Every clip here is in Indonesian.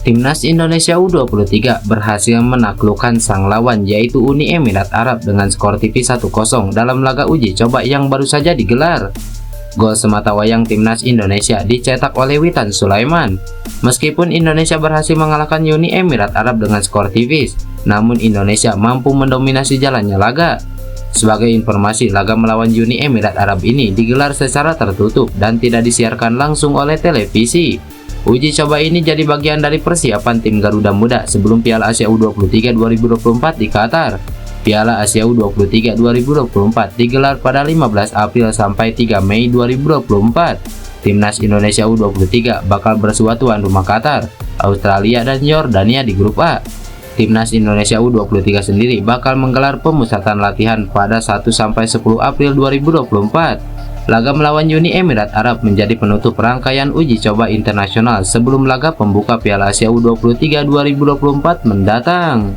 Timnas Indonesia U23 berhasil menaklukkan sang lawan yaitu Uni Emirat Arab dengan skor tipis 1-0 dalam laga uji coba yang baru saja digelar. Gol sematawayang Timnas Indonesia dicetak oleh Witan Sulaiman. Meskipun Indonesia berhasil mengalahkan Uni Emirat Arab dengan skor tipis, namun Indonesia mampu mendominasi jalannya laga. Sebagai informasi, laga melawan Uni Emirat Arab ini digelar secara tertutup dan tidak disiarkan langsung oleh televisi. Uji coba ini jadi bagian dari persiapan tim Garuda Muda sebelum Piala Asia U23 2024 di Qatar. Piala Asia U23 2024 digelar pada 15 April sampai 3 Mei 2024. Timnas Indonesia U23 bakal bersua tuan rumah Qatar, Australia, dan Yordania di grup A. Timnas Indonesia U23 sendiri bakal menggelar pemusatan latihan pada 1 sampai 10 April 2024. Laga melawan Uni Emirat Arab menjadi penutup rangkaian uji coba internasional sebelum laga pembuka Piala Asia U23 2024 mendatang.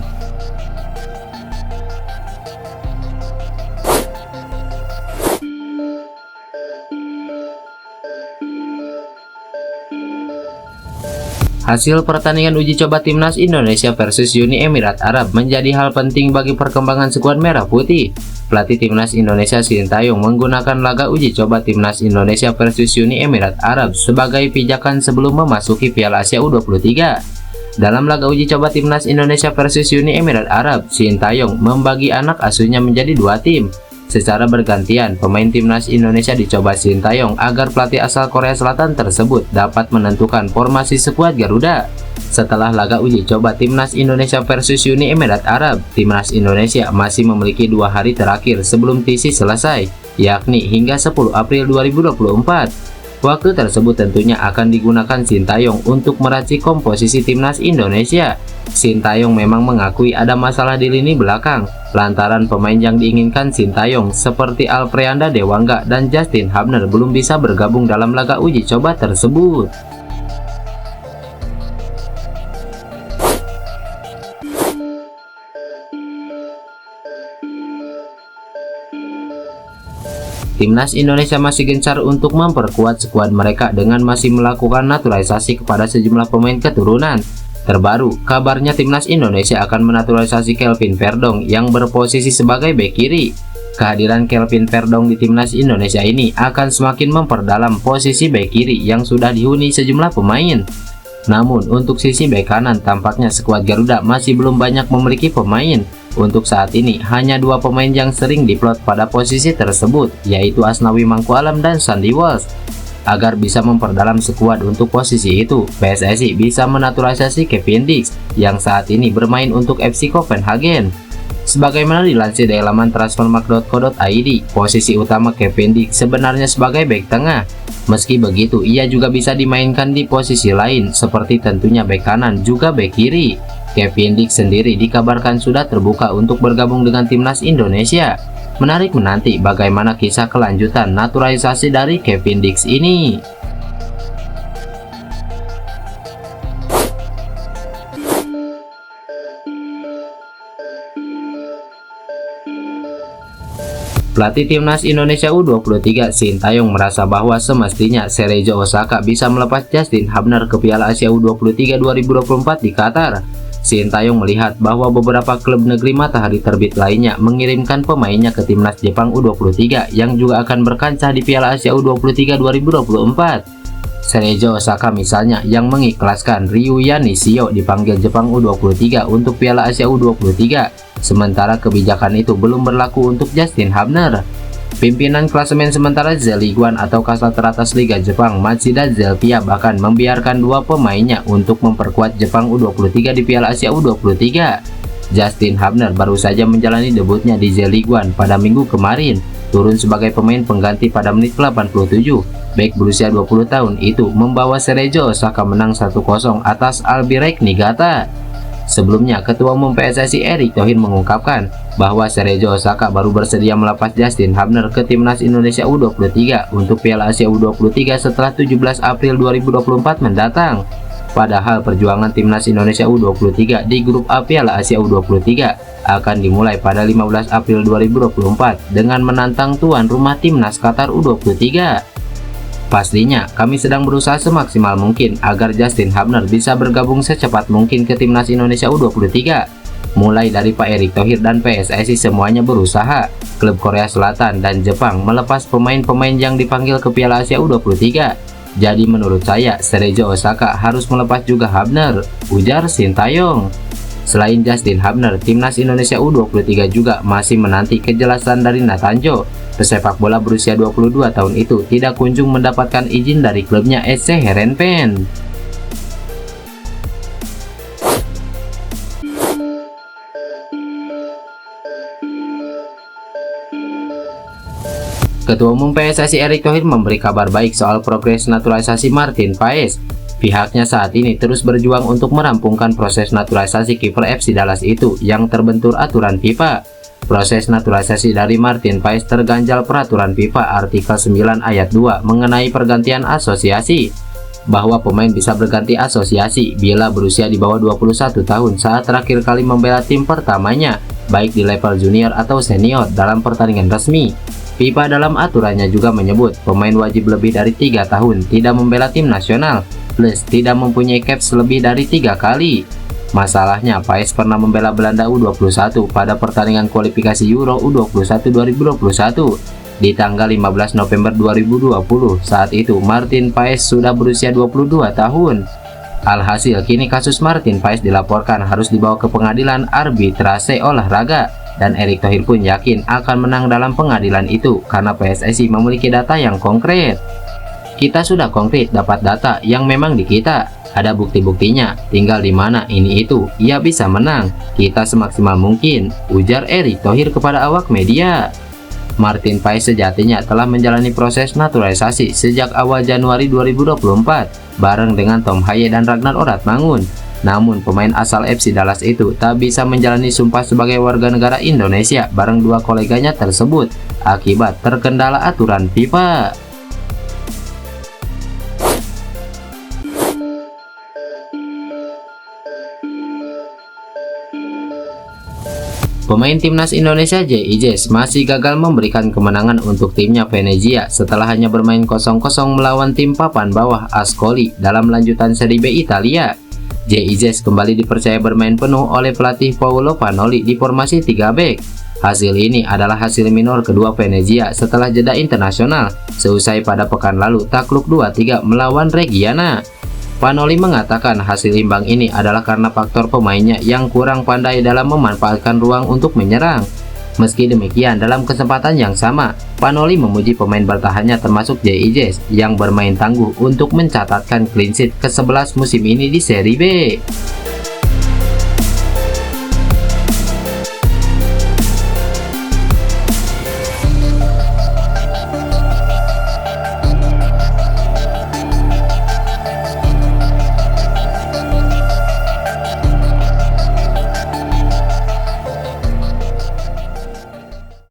Hasil pertandingan uji coba Timnas Indonesia versus Uni Emirat Arab menjadi hal penting bagi perkembangan skuad Merah Putih. Pelatih Timnas Indonesia Sintayong menggunakan laga uji coba Timnas Indonesia versus Uni Emirat Arab sebagai pijakan sebelum memasuki Piala Asia U23. Dalam laga uji coba Timnas Indonesia versus Uni Emirat Arab, Sintayong membagi anak asuhnya menjadi dua tim. Secara bergantian, pemain Timnas Indonesia dicoba Sintayong agar pelatih asal Korea Selatan tersebut dapat menentukan formasi skuad Garuda. Setelah laga uji coba Timnas Indonesia versus Uni Emirat Arab, Timnas Indonesia masih memiliki 2 hari terakhir sebelum TC selesai, yakni hingga 10 April 2024. Waktu tersebut tentunya akan digunakan Sintayong untuk meracik komposisi Timnas Indonesia. Sintayong memang mengakui ada masalah di lini belakang, lantaran pemain yang diinginkan Sintayong seperti Alfreanda Dewangga dan Justin Hubner belum bisa bergabung dalam laga uji coba tersebut. Timnas Indonesia masih gencar untuk memperkuat skuad mereka dengan masih melakukan naturalisasi kepada sejumlah pemain keturunan. Terbaru, kabarnya Timnas Indonesia akan menaturalisasi Kelvin Verdong yang berposisi sebagai bek kiri. Kehadiran Kelvin Verdong di Timnas Indonesia ini akan semakin memperdalam posisi bek kiri yang sudah dihuni sejumlah pemain. Namun, untuk sisi bek kanan tampaknya skuad Garuda masih belum banyak memiliki pemain. Untuk saat ini, hanya 2 pemain yang sering diplot pada posisi tersebut, yaitu Asnawi Mangkualam dan Sandy Walsh. Agar bisa memperdalam skuad untuk posisi itu, PSSI bisa menaturalisasi Kevin Dix yang saat ini bermain untuk FC Copenhagen. Sebagaimana dilansir dari laman transfermarkt.co.id, posisi utama Kevin Dix sebenarnya sebagai bek tengah. Meski begitu, ia juga bisa dimainkan di posisi lain, seperti tentunya bek kanan juga bek kiri. Kevin Dix sendiri dikabarkan sudah terbuka untuk bergabung dengan Timnas Indonesia. Menarik menanti bagaimana kisah kelanjutan naturalisasi dari Kevin Dix ini. Pelatih Timnas Indonesia U23 Sintayong merasa bahwa semestinya Cerezo Osaka bisa melepas Justin Hubner ke Piala Asia U23 2024 di Qatar. Sintayong melihat bahwa beberapa klub negeri matahari terbit lainnya mengirimkan pemainnya ke Timnas Jepang U23 yang juga akan berkancah di Piala Asia U23 2024. Cerezo Osaka misalnya yang mengikhlaskan Ryuya Nishio dipanggil Jepang U23 untuk Piala Asia U23, sementara kebijakan itu belum berlaku untuk Justin Hubner. Pimpinan klasemen sementara Z League One atau kasta teratas Liga Jepang, Matsuda Zelpia, bahkan membiarkan 2 pemainnya untuk memperkuat Jepang U23 di Piala Asia U23. Justin Hubner baru saja menjalani debutnya di Z League One pada minggu kemarin, turun sebagai pemain pengganti pada menit ke-87. Bek berusia 20 tahun itu membawa Cerezo Osaka menang 1-0 atas Albirex Niigata. Sebelumnya, Ketua Umum PSSI Erick Thohir mengungkapkan bahwa Cerezo Osaka baru bersedia melepas Justin Hubner ke Timnas Indonesia U23 untuk Piala Asia U23 setelah 17 April 2024 mendatang. Padahal perjuangan Timnas Indonesia U23 di grup A Piala Asia U23 akan dimulai pada 15 April 2024 dengan menantang tuan rumah Timnas Qatar U23. Pastinya, kami sedang berusaha semaksimal mungkin agar Justin Hubner bisa bergabung secepat mungkin ke timnas Indonesia U23. Mulai dari Pak Erick Thohir dan PSSI semuanya berusaha. Klub Korea Selatan dan Jepang melepas pemain-pemain yang dipanggil ke Piala Asia U23. Jadi menurut saya, Sergio Osaka harus melepas juga Hubner, ujar Sintayong. Selain Justin Hubner, timnas Indonesia U23 juga masih menanti kejelasan dari Natanjo. Pesepak bola berusia 22 tahun itu tidak kunjung mendapatkan izin dari klubnya SC Heerenveen. Ketua Umum PSSI Erick Thohir memberi kabar baik soal progres naturalisasi Martin Paes. Pihaknya saat ini terus berjuang untuk merampungkan proses naturalisasi kiper FC Dallas itu yang terbentur aturan FIFA. Proses naturalisasi dari Martin Paes terganjal peraturan FIFA artikel 9 ayat 2 mengenai pergantian asosiasi, bahwa pemain bisa berganti asosiasi bila berusia di bawah 21 tahun saat terakhir kali membela tim pertamanya, baik di level junior atau senior dalam pertandingan resmi. FIFA dalam aturannya juga menyebut pemain wajib lebih dari 3 tahun tidak membela tim nasional, plus tidak mempunyai caps lebih dari 3 kali. Masalahnya, Paes pernah membela Belanda U21 pada pertandingan kualifikasi Euro U21 2021 di tanggal 15 November 2020. Saat itu, Martin Paes sudah berusia 22 tahun. Alhasil, kini kasus Martin Paes dilaporkan harus dibawa ke pengadilan arbitrase olahraga. Dan Erick Thohir pun yakin akan menang dalam pengadilan itu karena PSSI memiliki data yang konkret. Kita sudah konkret dapat data yang memang di kita. Ada bukti-buktinya, tinggal di mana ini itu. Ia bisa menang. Kita semaksimal mungkin, ujar Erick Thohir kepada awak media. Martin Paes sejatinya telah menjalani proses naturalisasi sejak awal Januari 2024 bareng dengan Tom Haye dan Ragnar Oratmangun. Namun pemain asal FC Dallas itu tak bisa menjalani sumpah sebagai warga negara Indonesia bareng dua koleganya tersebut akibat terkendala aturan FIFA. Pemain timnas Indonesia JIJ masih gagal memberikan kemenangan untuk timnya Venezia setelah hanya bermain 0-0 melawan tim papan bawah Ascoli dalam lanjutan Serie B Italia. JIJ kembali dipercaya bermain penuh oleh pelatih Paolo Panoli di formasi 3 bek. Hasil ini adalah hasil minor kedua Venezia setelah jeda internasional seusai pada pekan lalu takluk 2-3 melawan Reggiana. Panoli mengatakan hasil imbang ini adalah karena faktor pemainnya yang kurang pandai dalam memanfaatkan ruang untuk menyerang. Meski demikian, dalam kesempatan yang sama, Panoli memuji pemain bertahannya termasuk JIJ yang bermain tangguh untuk mencatatkan clean sheet ke-11 musim ini di Serie B.